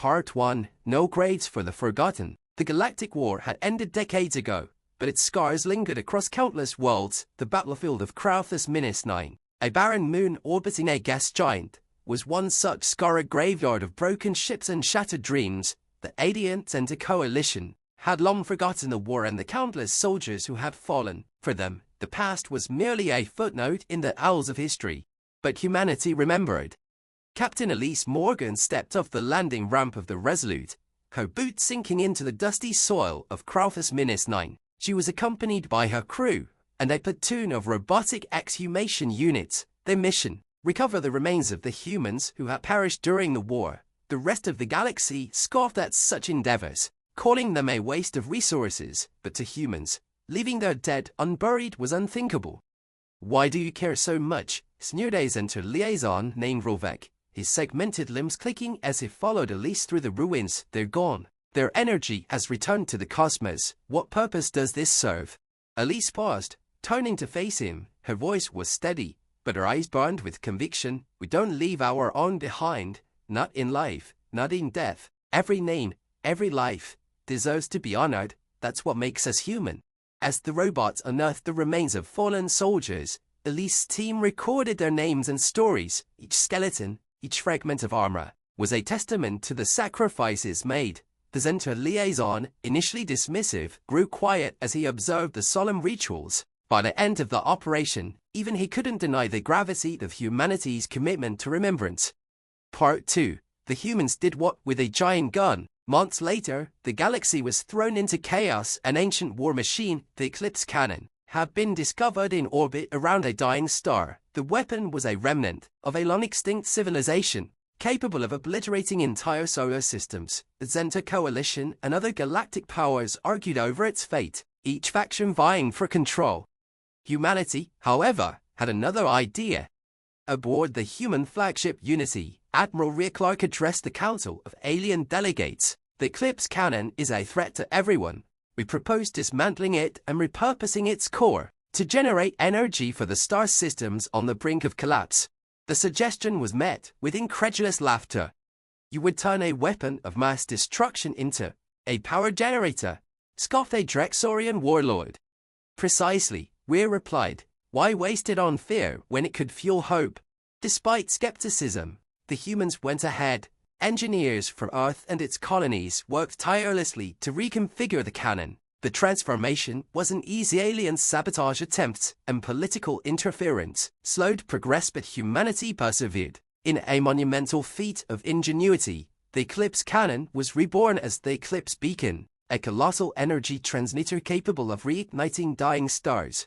Part 1. No grades for the forgotten. The Galactic War had ended decades ago, but its scars lingered across countless worlds. The battlefield of Crowthus-9, a barren moon orbiting a gas giant, was one such scarred graveyard of broken ships and shattered dreams. The Adiant and the Coalition had long forgotten the war and the countless soldiers who had fallen. For them, the past was merely a footnote in the annals of history. But humanity remembered. Captain Elise Morgan stepped off the landing ramp of the Resolute, her boots sinking into the dusty soil of Crowthus-9. She was accompanied by her crew and a platoon of robotic exhumation units. Their mission: recover the remains of the humans who had perished during the war. The rest of the galaxy scoffed at such endeavors, calling them a waste of resources, but to humans, leaving their dead unburied was unthinkable. "Why do you care so much?" sneered a Center liaison named Rovek, his segmented limbs clicking as he followed Elise through the ruins. "They're gone. Their energy has returned to the cosmos. What purpose does this serve?" Elise paused, turning to face him. Her voice was steady, but her eyes burned with conviction. "We don't leave our own behind, not in life, not in death. Every name, every life, deserves to be honored. That's what makes us human." As the robots unearthed the remains of fallen soldiers, Elise's team recorded their names and stories. Each skeleton, each fragment of armor, was a testament to the sacrifices made. The Center liaison, initially dismissive, grew quiet as he observed the solemn rituals. By the end of the operation, even he couldn't deny the gravity of humanity's commitment to remembrance. Part 2. The humans did what with a giant gun? Months later, the galaxy was thrown into chaos. An ancient war machine, the Eclipse Cannon, had been discovered in orbit around a dying star. The weapon was a remnant of a long-extinct civilization, capable of obliterating entire solar systems. The Zenta Coalition and other galactic powers argued over its fate, each faction vying for control. Humanity, however, had another idea. Aboard the human flagship Unity, Admiral Rhea Clark addressed the Council of Alien Delegates. "The Eclipse Cannon is a threat to everyone. We propose dismantling it and repurposing its core to generate energy for the star systems on the brink of collapse." The suggestion was met with incredulous laughter. "You would turn a weapon of mass destruction into a power generator," scoffed a Drexorian warlord. "Precisely," Rhea replied. "Why waste it on fear when it could fuel hope?" Despite skepticism, the humans went ahead. Engineers from Earth and its colonies worked tirelessly to reconfigure the cannon. The transformation wasn't easy. Alien sabotage attempts and political interference slowed progress, but humanity persevered. In a monumental feat of ingenuity, the Eclipse Cannon was reborn as the Eclipse Beacon, a colossal energy transmitter capable of reigniting dying stars.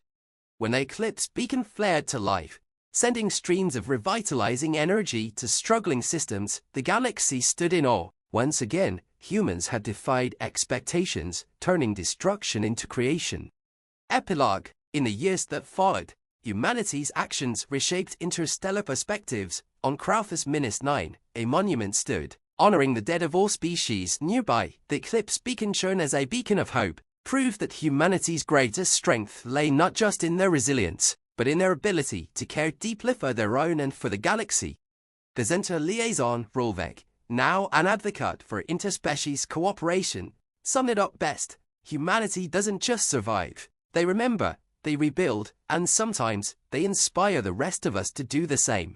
When the Eclipse Beacon flared to life, sending streams of revitalizing energy to struggling systems, the galaxy stood in awe. Once again, humans had defied expectations, turning destruction into creation. Epilogue. In the years that followed, humanity's actions reshaped interstellar perspectives. On Crowthus-9, a monument stood, honoring the dead of all species nearby. The Eclipse Beacon, shown as a beacon of hope, proved that humanity's greatest strength lay not just in their resilience, but in their ability to care deeply for their own and for the galaxy. The Center liaison, Rolvek, now an advocate for interspecies cooperation, summed it up best: humanity doesn't just survive. They remember, they rebuild, and sometimes they inspire the rest of us to do the same.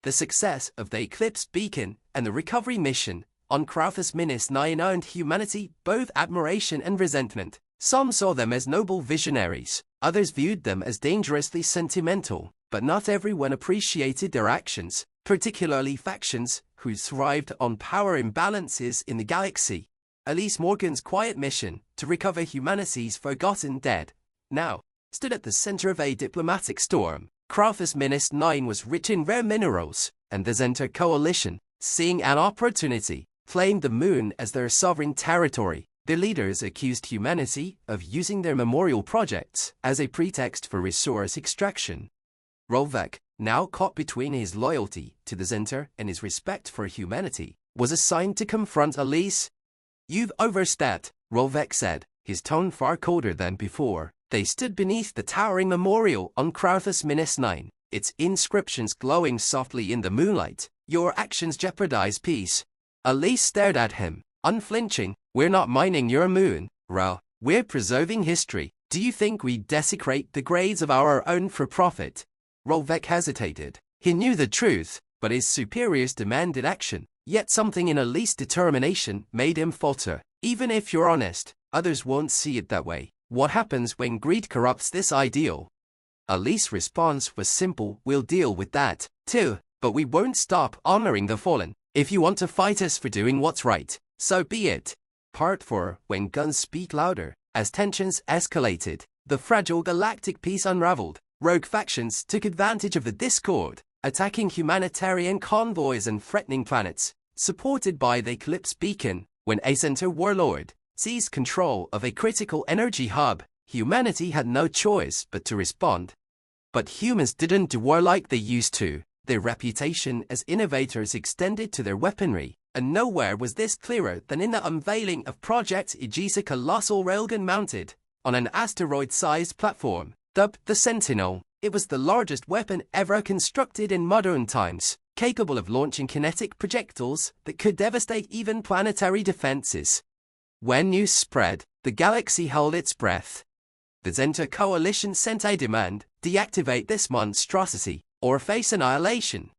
The success of the Eclipse Beacon and the recovery mission on Crowthus-9 earned humanity both admiration and resentment. Some saw them as noble visionaries, others viewed them as dangerously sentimental, but not everyone appreciated their actions, particularly factions who thrived on power imbalances in the galaxy. Elise Morgan's quiet mission to recover humanity's forgotten dead now stood at the center of a diplomatic storm. Crowthus-9 was rich in rare minerals, and the Zenta Coalition, seeing an opportunity, claimed the moon as their sovereign territory. The leaders accused humanity of using their memorial projects as a pretext for resource extraction. Rolvek, now caught between his loyalty to the Zenta and his respect for humanity, was assigned to confront Elise. "You've overstepped," Rolvek said, his tone far colder than before. They stood beneath the towering memorial on Crowthus-9, its inscriptions glowing softly in the moonlight. "Your actions jeopardize peace." Elise stared at him, unflinching. We're not mining your moon, Ral. We're preserving history. Do you think we desecrate the grades of our own for profit? Rolvek hesitated. He knew the truth, but his superiors demanded action. Yet something in Elise's determination made him falter. Even if you're honest, others won't see it that way. What happens when greed corrupts this ideal? Elise's response was simple. We'll deal with that, too, but we won't stop honoring the fallen. If you want to fight us for doing what's right, so be it. Part 4. When guns speak louder. As tensions escalated, the fragile galactic peace unraveled. Rogue factions took advantage of the discord, attacking humanitarian convoys and threatening planets. Supported by the Eclipse Beacon, when a center warlord seized control of a critical energy hub, humanity had no choice but to respond. But humans didn't do war like they used to. Their reputation as innovators extended to their weaponry, and nowhere was this clearer than in the unveiling of Project Aegis, a colossal railgun mounted on an asteroid-sized platform. Dubbed the Sentinel, it was the largest weapon ever constructed in modern times, capable of launching kinetic projectiles that could devastate even planetary defenses. When news spread, the galaxy held its breath. The Zenta Coalition sent a demand: deactivate this monstrosity, or face annihilation.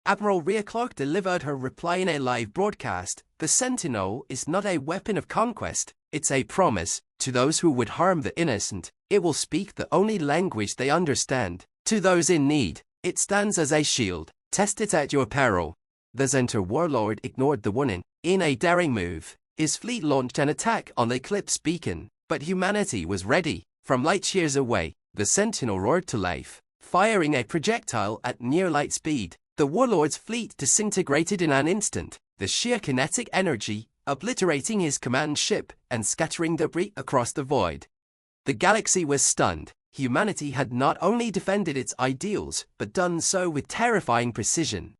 Admiral Rhea Clark delivered her reply in a live broadcast. The Sentinel is not a weapon of conquest, it's a promise. To those who would harm the innocent, it will speak the only language they understand. To those in need, it stands as a shield. Test it at your peril. The Zenta warlord ignored the warning. In a daring move, his fleet launched an attack on the Eclipse Beacon, but humanity was ready. From light years away, the Sentinel roared to life, firing a projectile at near light speed. The warlord's fleet disintegrated in an instant, the sheer kinetic energy obliterating his command ship and scattering debris across the void. The galaxy was stunned. Humanity had not only defended its ideals, but done so with terrifying precision.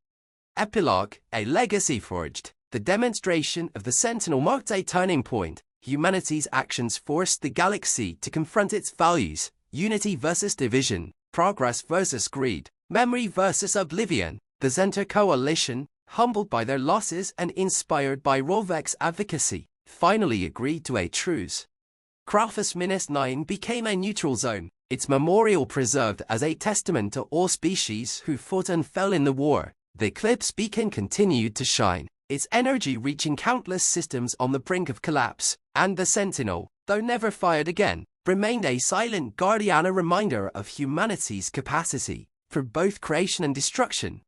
Epilogue: a legacy forged. The demonstration of the Sentinel marked a turning point. Humanity's actions forced the galaxy to confront its values: unity versus division, progress versus greed, memory versus oblivion. The Zenta Coalition, humbled by their losses and inspired by Rolvek's advocacy, finally agreed to a truce. Crafus-9 became a neutral zone, its memorial preserved as a testament to all species who fought and fell in the war. The Eclipse Beacon continued to shine, its energy reaching countless systems on the brink of collapse, and the Sentinel, though never fired again, remained a silent guardian, a reminder of humanity's capacity for both creation and destruction.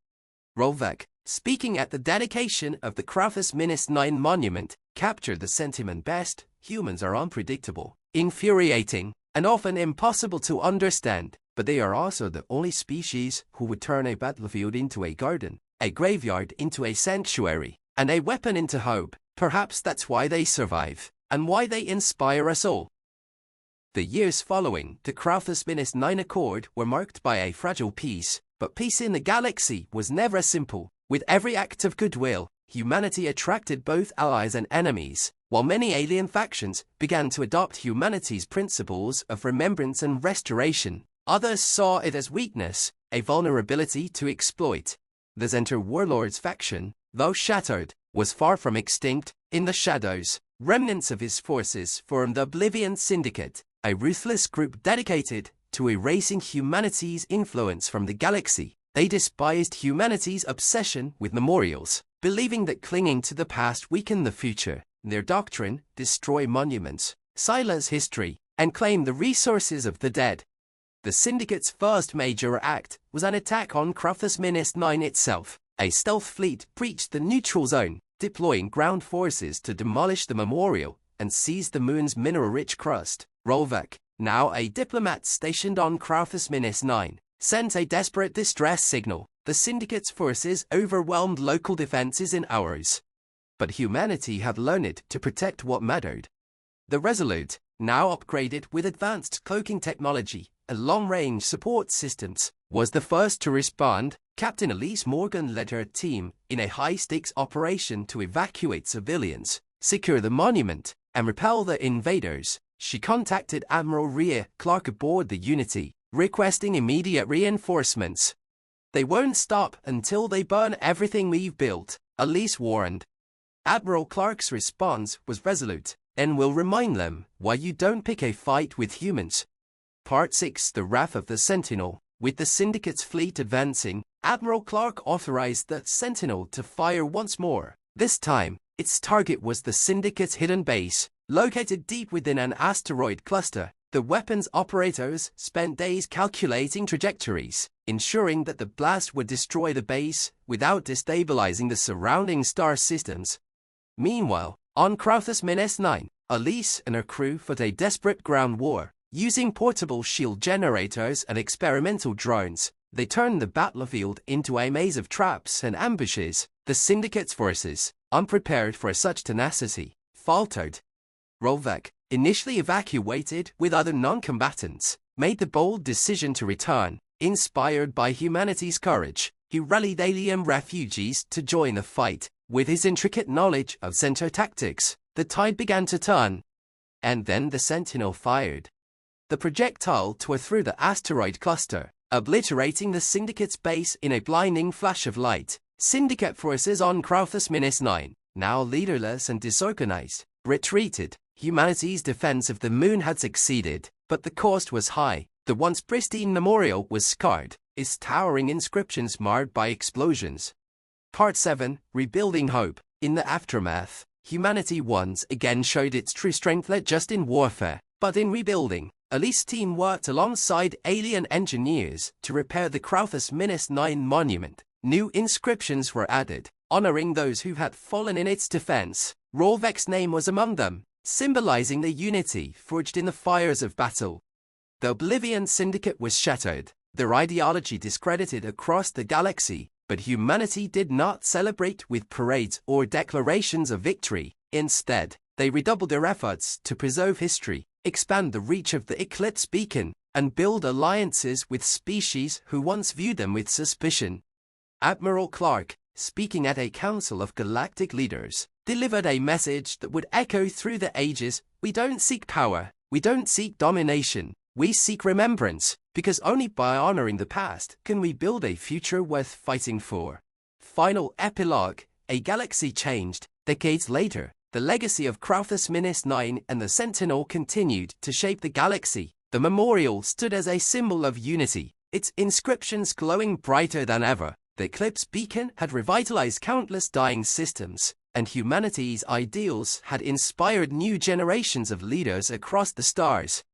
Rolvek, speaking at the dedication of the Crafus-9 monument, captured the sentiment best. Humans are unpredictable, infuriating, and often impossible to understand, but they are also the only species who would turn a battlefield into a garden, a graveyard into a sanctuary, and a weapon into hope. Perhaps that's why they survive, and why they inspire us all. The years following the Crafus-9 Accord were marked by a fragile peace, but peace in the galaxy was never simple. With every act of goodwill, humanity attracted both allies and enemies, while many alien factions began to adopt humanity's principles of remembrance and restoration. Others saw it as weakness, a vulnerability to exploit. The Zenta warlord's faction, though shattered, was far from extinct. In the shadows, remnants of his forces formed the Oblivion Syndicate, a ruthless group dedicated to erasing humanity's influence from the galaxy. They despised humanity's obsession with memorials, believing that clinging to the past weakened the future. Their doctrine: destroy monuments, silence history, and claim the resources of the dead. The Syndicate's first major act was an attack on Crafus-9 itself. A stealth fleet breached the neutral zone, deploying ground forces to demolish the memorial and seize the moon's mineral-rich crust. Rolvek, now a diplomat stationed on Crafus-9, sent a desperate distress signal. The Syndicate's forces overwhelmed local defenses in hours. But humanity had learned to protect what mattered. The Resolute, now upgraded with advanced cloaking technology and long-range support systems, was the first to respond. Captain Elise Morgan led her team in a high-stakes operation to evacuate civilians, secure the monument, and repel the invaders. She contacted Admiral Rhea Clark aboard the Unity, requesting immediate reinforcements. "They won't stop until they burn everything we've built," Elise warned. Admiral Clark's response was resolute, and will remind them why you don't pick a fight with humans. Part 6: The Wrath of the Sentinel. With the Syndicate's fleet advancing, Admiral Clark authorized the Sentinel to fire once more. This time, its target was the Syndicate's hidden base, located deep within an asteroid cluster. The weapons operators spent days calculating trajectories, ensuring that the blast would destroy the base without destabilizing the surrounding star systems. Meanwhile, on Crowthus-9, Elise and her crew fought a desperate ground war. Using portable shield generators and experimental drones, they turned the battlefield into a maze of traps and ambushes. The Syndicate's forces, unprepared for such tenacity, faltered. Rolvek, initially evacuated with other non-combatants, made the bold decision to return. Inspired by humanity's courage, he rallied alien refugees to join the fight. With his intricate knowledge of center tactics, the tide began to turn. And then the Sentinel fired. The projectile tore through the asteroid cluster, obliterating the Syndicate's base in a blinding flash of light. Syndicate forces on Crowthus-9, now leaderless and disorganized, retreated. Humanity's defense of the moon had succeeded, but the cost was high. The once pristine memorial was scarred, its towering inscriptions marred by explosions. Part 7: Rebuilding Hope. In the aftermath, humanity once again showed its true strength not just in warfare, but in rebuilding. Elise's team worked alongside alien engineers to repair the Crowthus-9 monument. New inscriptions were added, honoring those who had fallen in its defense. Rolvek's name was among them, symbolizing the unity forged in the fires of battle. The Oblivion Syndicate was shattered, their ideology discredited across the galaxy, but humanity did not celebrate with parades or declarations of victory. Instead, they redoubled their efforts to preserve history, expand the reach of the Eclipse Beacon, and build alliances with species who once viewed them with suspicion. Admiral Clark, speaking at a council of galactic leaders, delivered a message that would echo through the ages. We don't seek power, we don't seek domination, we seek remembrance, because only by honoring the past can we build a future worth fighting for. Final epilogue: a galaxy changed. Decades later, the legacy of Crowthus-9 and the Sentinel continued to shape the galaxy. The memorial stood as a symbol of unity, its inscriptions glowing brighter than ever. The Eclipse Beacon had revitalized countless dying systems, and humanity's ideals had inspired new generations of leaders across the stars.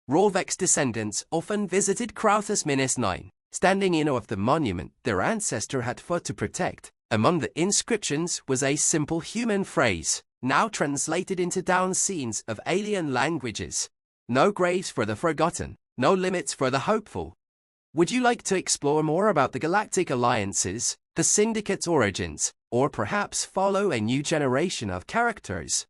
Rolvek's descendants often visited Crowthus-9, standing in awe of the monument their ancestor had fought to protect. Among the inscriptions was a simple human phrase, now translated into down scenes of alien languages: no graves for the forgotten, no limits for the hopeful. Would you like to explore more about the galactic alliances, the Syndicate's origins, or perhaps follow a new generation of characters?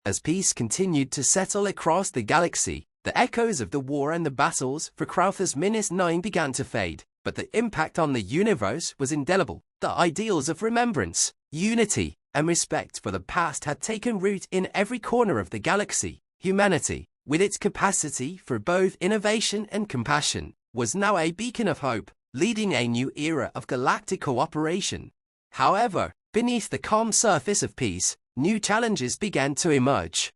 As peace continued to settle across the galaxy, the echoes of the war and the battles for Crowthus-9 began to fade, but the impact on the universe was indelible. The ideals of remembrance, unity, and respect for the past had taken root in every corner of the galaxy. Humanity, with its capacity for both innovation and compassion, was now a beacon of hope, leading a new era of galactic cooperation. However, beneath the calm surface of peace, new challenges began to emerge.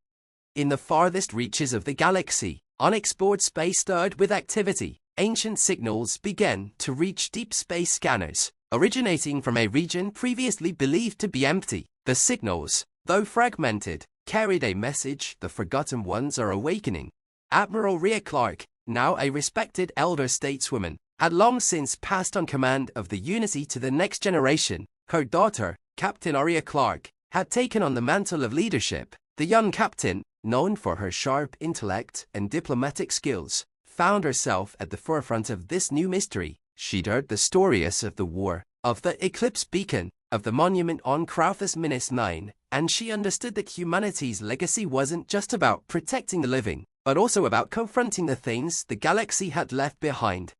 In the farthest reaches of the galaxy, unexplored space stirred with activity. Ancient signals began to reach deep space scanners, originating from a region previously believed to be empty. The signals, though fragmented, carried a message: the Forgotten Ones are awakening. Admiral Rhea Clark, now a respected elder stateswoman, had long since passed on command of the Unity to the next generation. Her daughter, Captain Arya Clark, had taken on the mantle of leadership. The young captain, known for her sharp intellect and diplomatic skills, found herself at the forefront of this new mystery. She'd heard the stories of the war, of the Eclipse Beacon, of the monument on Crowthus-9, and she understood that humanity's legacy wasn't just about protecting the living, but also about confronting the things the galaxy had left behind.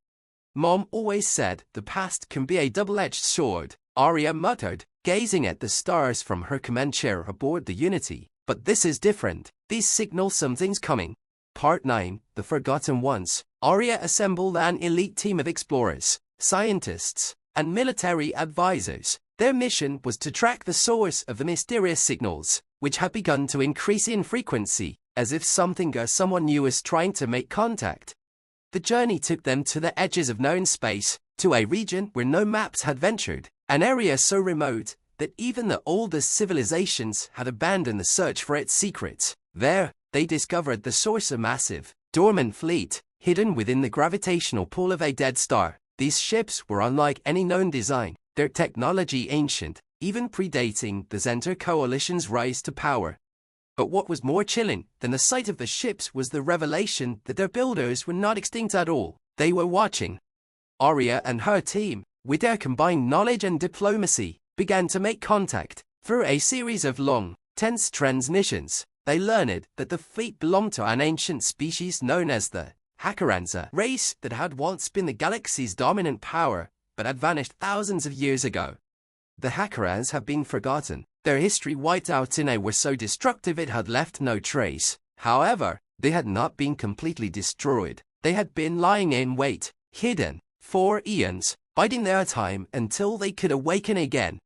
Mom always said the past can be a double-edged sword, Arya muttered, gazing at the stars from her command chair aboard the Unity. But this is different. These signal something's coming. Part 9, The Forgotten Ones. Arya assembled an elite team of explorers, scientists, and military advisors. Their mission was to track the source of the mysterious signals, which had begun to increase in frequency, as if something or someone new was trying to make contact. The journey took them to the edges of known space, to a region where no maps had ventured, an area so remote that even the oldest civilizations had abandoned the search for its secrets. There, they discovered the source of a massive, dormant fleet, hidden within the gravitational pull of a dead star. These ships were unlike any known design, their technology ancient, even predating the Zenta Coalition's rise to power. But what was more chilling than the sight of the ships was the revelation that their builders were not extinct at all. They were watching. Arya and her team, with their combined knowledge and diplomacy, began to make contact. Through a series of long, tense transmissions, they learned that the fleet belonged to an ancient species known as the Hakarans, a race that had once been the galaxy's dominant power, but had vanished thousands of years ago. The Hakarans have been forgotten, their history wiped out in a war so destructive it had left no trace. However, they had not been completely destroyed. They had been lying in wait, hidden, for eons, biding their time until they could awaken again.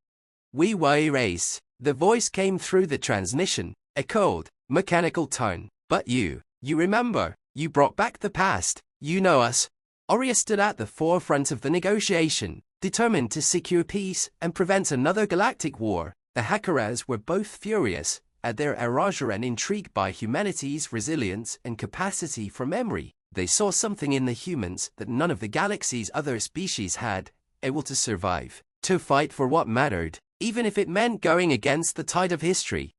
We were erased. The voice came through the transmission, a cold, mechanical tone. But you remember, you brought back the past, you know us. Arya stood at the forefront of the negotiation, determined to secure peace and prevent another galactic war. The Hakarans were both furious at their erasure and intrigued by humanity's resilience and capacity for memory. They saw something in the humans that none of the galaxy's other species had, able to survive, to fight for what mattered, even if it meant going against the tide of history.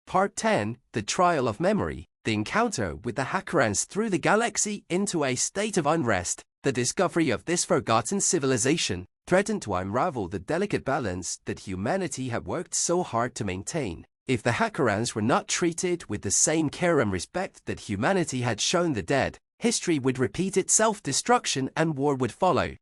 Part 10, The Trial of Memory. The encounter with the Hakarans threw the galaxy into a state of unrest. The discovery of this forgotten civilization threatened to unravel the delicate balance that humanity had worked so hard to maintain. If the Hakarans were not treated with the same care and respect that humanity had shown the dead, history would repeat itself, destruction and war would follow.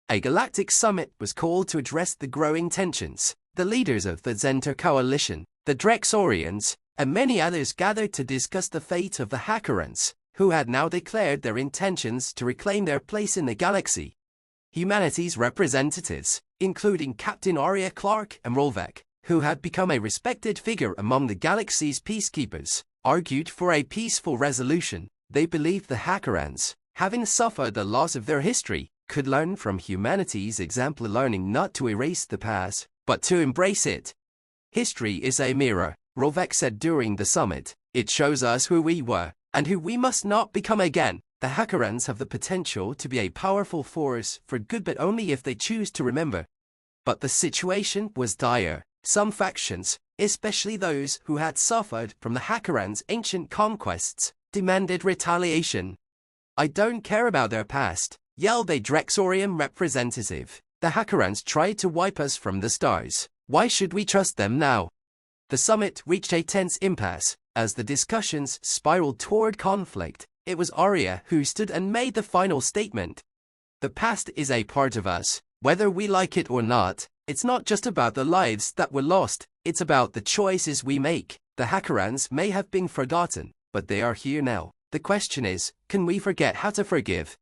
A galactic summit was called to address the growing tensions. The leaders of the Zenta Coalition, the Drexorians, and many others gathered to discuss the fate of the Hakarans, who had now declared their intentions to reclaim their place in the galaxy. Humanity's representatives, including Captain Arya Clark and Rolvek, who had become a respected figure among the galaxy's peacekeepers, argued for a peaceful resolution. They believed the Hakarans, having suffered the loss of their history, could learn from humanity's example, learning not to erase the past, but to embrace it. History is a mirror, Rolvek said during the summit. It shows us who we were, and who we must not become again. The Hakarans have the potential to be a powerful force for good, but only if they choose to remember. But the situation was dire. Some factions, especially those who had suffered from the Hakarans' ancient conquests, demanded retaliation. "I don't care about their past," yelled a Drexorian representative. "The Hakarans tried to wipe us from the stars. Why should we trust them now?" The summit reached a tense impasse. As the discussions spiraled toward conflict, it was Arya who stood and made the final statement. "The past is a part of us, whether we like it or not. It's not just about the lives that were lost, it's about the choices we make. The Hakarans may have been forgotten, but they are here now. The question is, can we forget how to forgive?"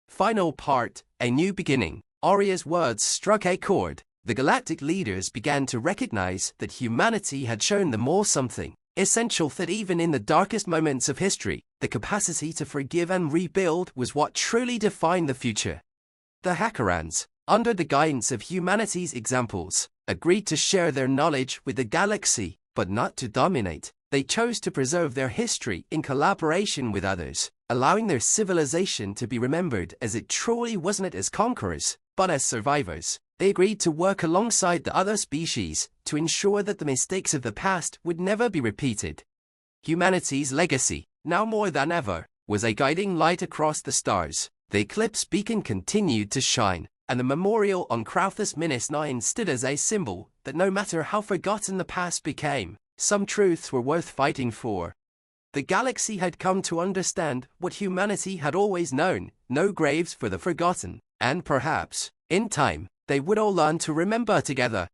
Final part, A New Beginning. Arya's words struck a chord. The galactic leaders began to recognize that humanity had shown them all something essential, that even in the darkest moments of history, the capacity to forgive and rebuild was what truly defined the future. The Hakarans, under the guidance of humanity's examples, agreed to share their knowledge with the galaxy, but not to dominate. They chose to preserve their history in collaboration with others, allowing their civilization to be remembered as it truly wasn't as conquerors, but as survivors. They agreed to work alongside the other species to ensure that the mistakes of the past would never be repeated. Humanity's legacy, now more than ever, was a guiding light across the stars. The eclipse beacon continued to shine, and the memorial on Crowthus -9 stood as a symbol that no matter how forgotten the past became, some truths were worth fighting for. The galaxy had come to understand what humanity had always known: no graves for the forgotten, and perhaps, in time, they would all learn to remember together.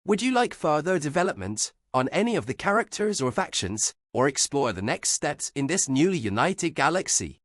Would you like further development on any of the characters or factions, or explore the next steps in this newly united galaxy?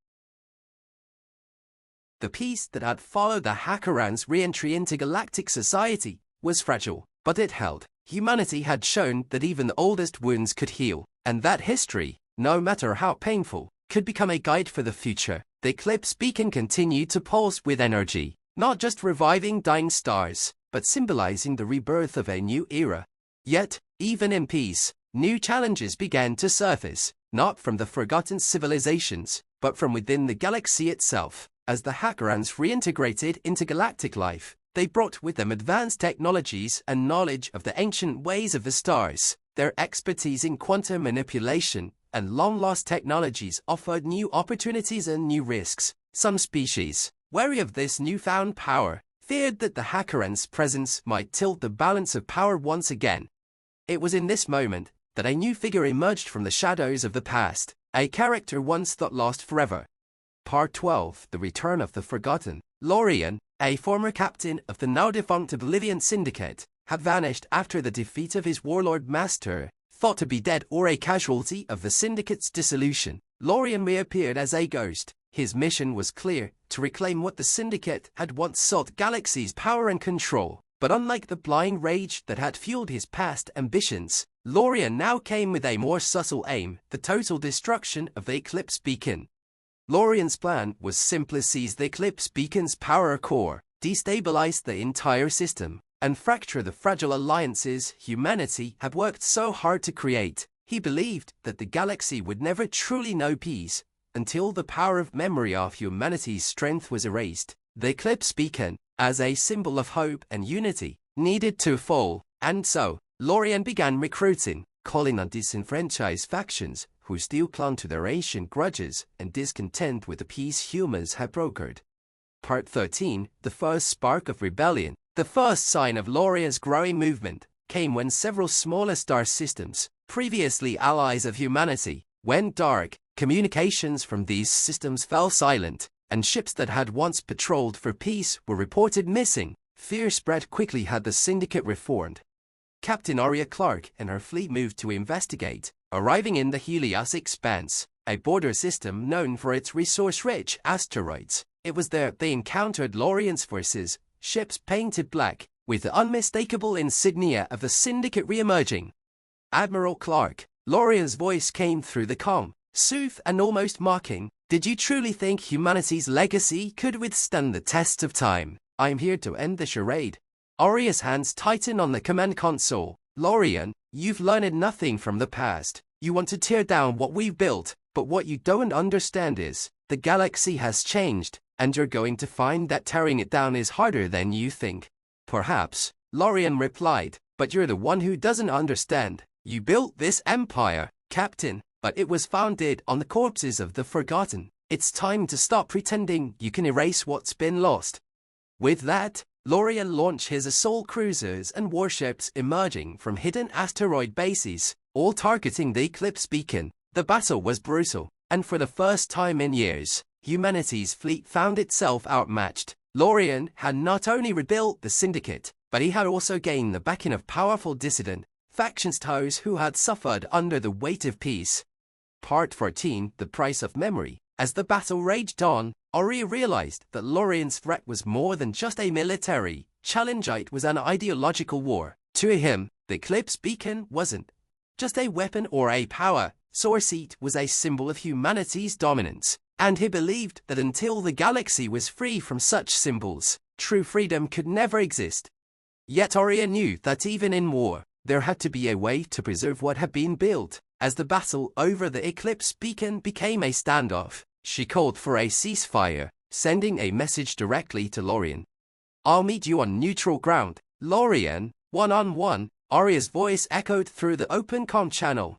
The peace that had followed the Hakarans' re-entry into galactic society was fragile. But it held. Humanity had shown that even the oldest wounds could heal, and that history, no matter how painful, could become a guide for the future. The eclipse beacon continued to pulse with energy, not just reviving dying stars, but symbolizing the rebirth of a new era. Yet, even in peace, new challenges began to surface, not from the forgotten civilizations, but from within the galaxy itself. As the Hakarans reintegrated into galactic life, they brought with them advanced technologies and knowledge of the ancient ways of the stars. Their expertise in quantum manipulation and long-lost technologies offered new opportunities and new risks. Some species, wary of this newfound power, feared that the Hakarans' presence might tilt the balance of power once again. It was in this moment that a new figure emerged from the shadows of the past, a character once thought lost forever. Part 12, The Return of the Forgotten. Lorien, a former captain of the now-defunct Oblivion Syndicate, had vanished after the defeat of his warlord master, thought to be dead or a casualty of the Syndicate's dissolution. Lorien reappeared as a ghost. His mission was clear, to reclaim what the Syndicate had once sought: galaxy's power and control. But unlike the blind rage that had fueled his past ambitions, Lorien now came with a more subtle aim: the total destruction of the Eclipse Beacon. Lorien's plan was simply seize the Eclipse Beacon's power core, destabilize the entire system, and fracture the fragile alliances humanity had worked so hard to create. He believed that the galaxy would never truly know peace until the power of memory of humanity's strength was erased. The Eclipse Beacon, as a symbol of hope and unity, needed to fall, and so Lorien began recruiting, calling on disenfranchised factions who still clung to their ancient grudges and discontent with the peace humans had brokered. Part 13, The First Spark of Rebellion. The first sign of Lorien's growing movement came when several smaller star systems, previously allies of humanity, went dark. Communications from these systems fell silent, and ships that had once patrolled for peace were reported missing. Fear spread quickly had the Syndicate reformed. Captain Arya Clark and her fleet moved to investigate, arriving in the Helios Expanse, a border system known for its resource-rich asteroids. It was there they encountered Lorien's forces, ships painted black, with the unmistakable insignia of the Syndicate re-emerging. Admiral Clark, Lorien's voice came through the comm, soothed and almost mocking. Did you truly think humanity's legacy could withstand the test of time? I'm here to end the charade. Arya's hands tightened on the command console. Lorien, you've learned nothing from the past. You want to tear down what we've built, but what you don't understand is, the galaxy has changed, and you're going to find that tearing it down is harder than you think. Perhaps, Lorien replied, but you're the one who doesn't understand. You built this empire, Captain, but it was founded on the corpses of the forgotten. It's time to stop pretending you can erase what's been lost. With that, Lorien launched his assault cruisers and warships emerging from hidden asteroid bases, all targeting the Eclipse Beacon. The battle was brutal, and for the first time in years, humanity's fleet found itself outmatched. Lorien had not only rebuilt the Syndicate, but he had also gained the backing of powerful dissident factions, those who had suffered under the weight of peace. Part 14, The Price of Memory. As the battle raged on, Arya realized that Lorien's threat was more than just a military challenge, it was an ideological war. To him, the Eclipse Beacon wasn't just a weapon or a power source, it was a symbol of humanity's dominance, and he believed that until the galaxy was free from such symbols, true freedom could never exist. Yet Arya knew that even in war, there had to be a way to preserve what had been built. As the battle over the Eclipse Beacon became a standoff, she called for a ceasefire, sending a message directly to Lorien. I'll meet you on neutral ground, Lorien, one-on-one. Arya's voice echoed through the open comm channel.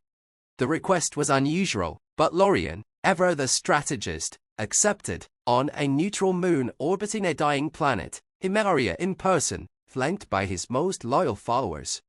The request was unusual, but Lorien, ever the strategist, accepted. On a neutral moon orbiting a dying planet, he met Arya in person, flanked by his most loyal followers.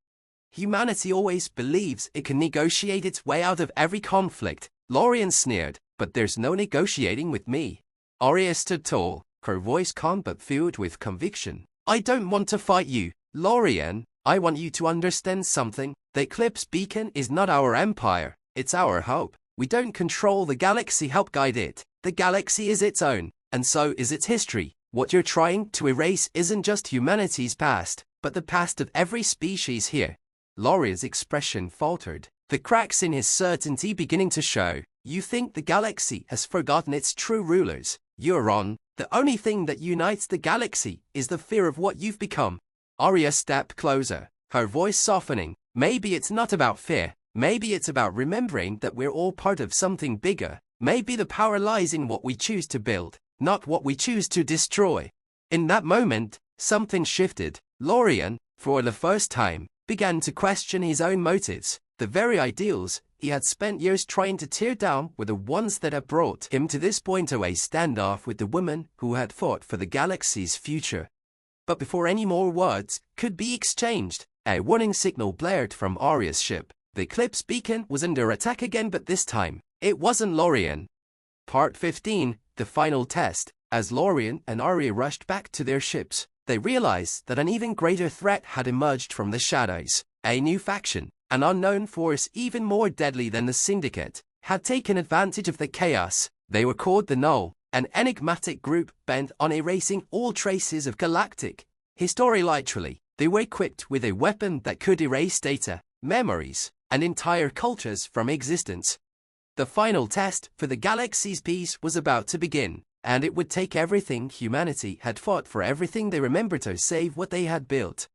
Humanity always believes it can negotiate its way out of every conflict, Lorien sneered, but there's no negotiating with me. Arya stood tall, her voice calm but filled with conviction. I don't want to fight you, Lorien. I want you to understand something. The Eclipse Beacon is not our empire, it's our hope. We don't control the galaxy, help guide it. The galaxy is its own, and so is its history. What you're trying to erase isn't just humanity's past, but the past of every species here. Loria's expression faltered, the cracks in his certainty beginning to show. You think the galaxy has forgotten its true rulers? You're wrong. The only thing that unites the galaxy is the fear of what you've become. Arya stepped closer, her voice softening. Maybe it's not about fear. Maybe it's about remembering that we're all part of something bigger. Maybe the power lies in what we choose to build, not what we choose to destroy. In that moment, something shifted. Lorien, for the first time, began to question his own motives. The very ideals he had spent years trying to tear down were the ones that had brought him to this point, a standoff with the woman who had fought for the galaxy's future. But before any more words could be exchanged, a warning signal blared from Arya's ship. The Eclipse beacon was under attack again, but this time, it wasn't Lorien. Part 15, the final test. As Lorien and Arya rushed back to their ships, they realized that an even greater threat had emerged from the shadows. A new faction, an unknown force even more deadly than the Syndicate, had taken advantage of the chaos. They were called the Null, an enigmatic group bent on erasing all traces of galactic history. Literally, they were equipped with a weapon that could erase data, memories, and entire cultures from existence. The final test for the galaxy's peace was about to begin, and it would take everything humanity had fought for, everything they remembered, to save what they had built.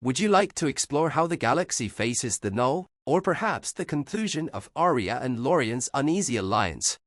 Would you like to explore how the galaxy faces the Null, or perhaps the conclusion of Arya and Lorien's uneasy alliance?